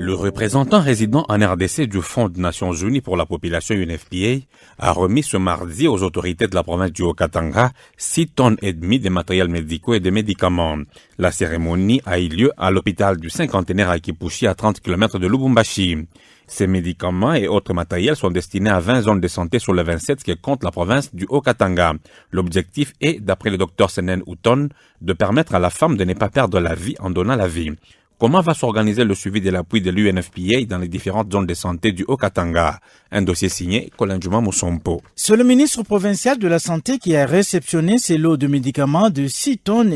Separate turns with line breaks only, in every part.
Le représentant résident en RDC du Fonds des Nations Unies pour la population UNFPA a remis ce mardi aux autorités de la province du Haut-Katanga 6,5 tonnes de matériels médicaux et de médicaments. La cérémonie a eu lieu à l'hôpital du cinquantenaire à Kipushi, à 30 km de Lubumbashi. Ces médicaments et autres matériels sont destinés à 20 zones de santé sur les 27 qui comptent la province du Haut-Katanga. L'objectif est, d'après le Dr Senen Outon, de permettre à la femme de ne pas perdre la vie en donnant la vie. Comment va s'organiser le suivi de l'appui de l'UNFPA dans les différentes zones de santé du Haut-Katanga? Un dossier signé Colin Juma Moussompo.
C'est le ministre provincial de la Santé qui a réceptionné ces lots de médicaments de 6,5 tonnes.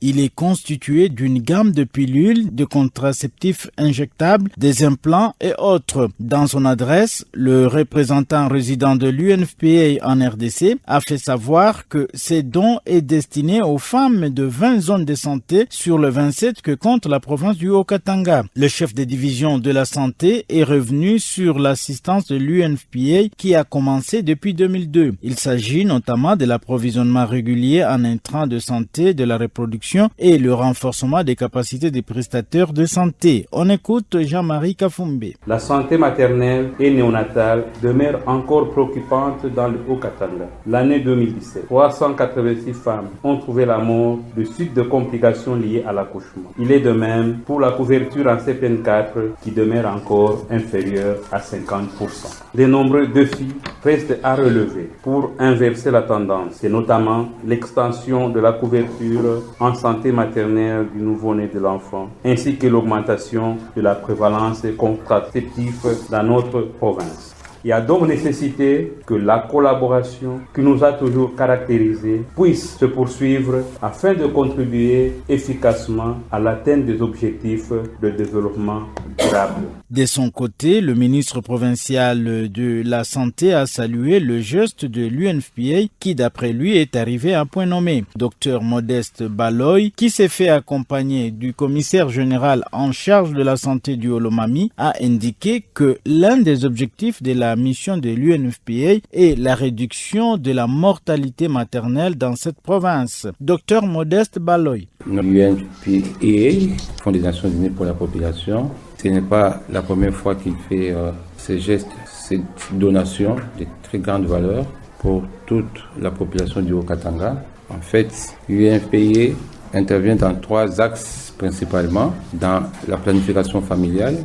Il est constitué d'une gamme de pilules, de contraceptifs injectables, des implants et autres. Dans son adresse, le représentant résident de l'UNFPA en RDC a fait savoir que ces dons est destiné aux femmes de 20 zones de santé sur les 27 que compte la province du Haut-Katanga. Le chef de division de la santé est revenu sur l'assistance de l'UNFPA qui a commencé depuis 2002. Il s'agit notamment de l'approvisionnement régulier en intrants de santé, de la reproduction et le renforcement des capacités des prestataires de santé. On écoute Jean-Marie Kafumbe.
La santé maternelle et néonatale demeure encore préoccupante dans le Haut-Katanga. L'année 2017, 386 femmes ont trouvé la mort de suite de complications liées à l'accouchement. Il est de même pour la couverture en CPN4 qui demeure encore inférieure à 50%. De nombreux défis restent à relever pour inverser la tendance. C'est notamment l'extension de la couverture en santé maternelle du nouveau-né de l'enfant, ainsi que l'augmentation de la prévalence contraceptive dans notre province. Il y a donc nécessité que la collaboration qui nous a toujours caractérisés puisse se poursuivre afin de contribuer efficacement à l'atteinte des objectifs de développement durable.
De son côté, le ministre provincial de la Santé a salué le geste de l'UNFPA qui, d'après lui, est arrivé à point nommé. Dr Modeste Baloy, qui s'est fait accompagner du commissaire général en charge de la santé du Olomami, a indiqué que l'un des objectifs de la mission de l'UNFPA est la réduction de la mortalité maternelle dans cette province. Dr Modeste Baloy.
L'UNFPA, Fonds des Nations Unies pour la population, ce n'est pas la première fois qu'il fait ces gestes, cette donation de très grande valeur pour toute la population du Haut-Katanga. En fait, l'UNFPA intervient dans 3 axes principalement, dans la planification familiale.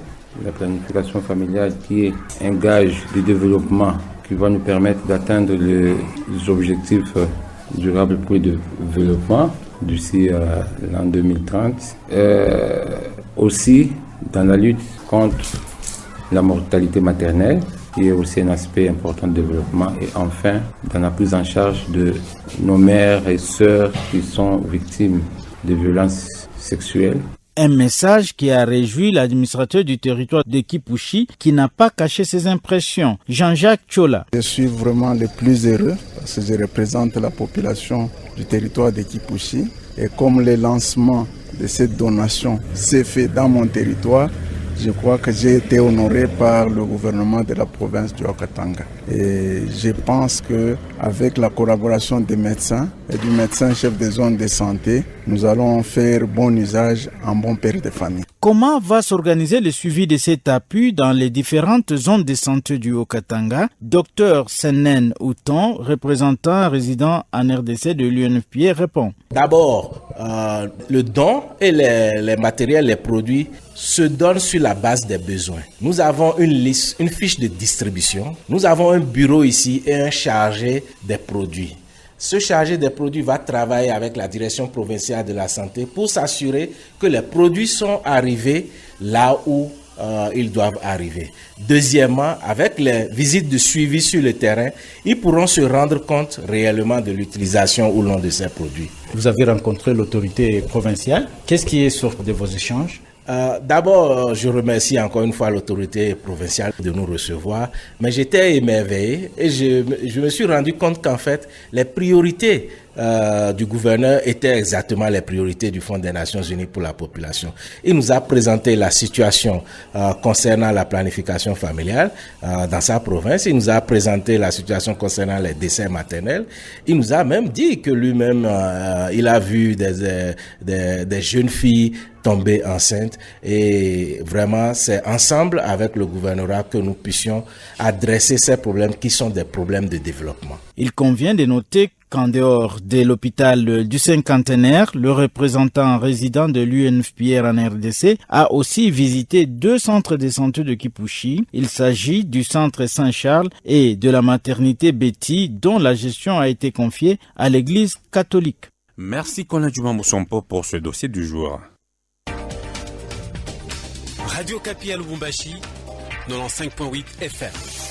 La planification familiale qui est un gage de développement qui va nous permettre d'atteindre les objectifs durables pour le développement d'ici l'an 2030. Aussi dans la lutte contre la mortalité maternelle, qui est aussi un aspect important de développement. Et enfin, dans la prise en charge de nos mères et sœurs qui sont victimes de violences sexuelles.
Un message qui a réjoui l'administrateur du territoire de Kipushi qui n'a pas caché ses impressions. Jean-Jacques Tchola.
Je suis vraiment le plus heureux parce que je représente la population du territoire de Kipushi. Et comme le lancement de cette donation s'est fait dans mon territoire, je crois que j'ai été honoré par le gouvernement de la province du Haut-Katanga. Et je pense qu'avec la collaboration des médecins et du médecin chef de zone de santé, nous allons faire bon usage en bon père de famille.
Comment va s'organiser le suivi de cet appui dans les différentes zones de santé du Haut-Katanga? Dr Senen Outon, représentant résident en RDC de l'UNFPA, répond.
D'abord, le don et les matériels, les produits se donnent sur la base des besoins. Nous avons une liste, une fiche de distribution. Nous avons un bureau ici et un chargé des produits. Ce chargé des produits va travailler avec la direction provinciale de la santé pour s'assurer que les produits sont arrivés là où ils doivent arriver. Deuxièmement, avec les visites de suivi sur le terrain, ils pourront se rendre compte réellement de l'utilisation ou non de ces produits.
Vous avez rencontré l'autorité provinciale. Qu'est-ce qui est sorti de vos échanges?
D'abord, je remercie encore une fois l'autorité provinciale de nous recevoir, mais j'étais émerveillé et je me suis rendu compte qu'en fait, les priorités du gouverneur étaient exactement les priorités du Fonds des Nations Unies pour la population. Il nous a présenté la situation concernant la planification familiale dans sa province. Il nous a présenté la situation concernant les décès maternels. Il nous a même dit que lui-même il a vu des jeunes filles tomber enceintes et vraiment c'est ensemble avec le gouvernorat que nous puissions adresser ces problèmes qui sont des problèmes de développement.
Il convient de noter qu'en dehors de l'hôpital du Cinquantenaire, le représentant résident de l'UNFPA en RDC a aussi visité 2 centres de santé de Kipushi. Il s'agit du centre Saint-Charles et de la maternité Betty, dont la gestion a été confiée à l'église catholique.
Merci Colin Juma-Moussompo pour ce dossier du jour.
Radio Kapi à Lubumbashi, 95.8 FM.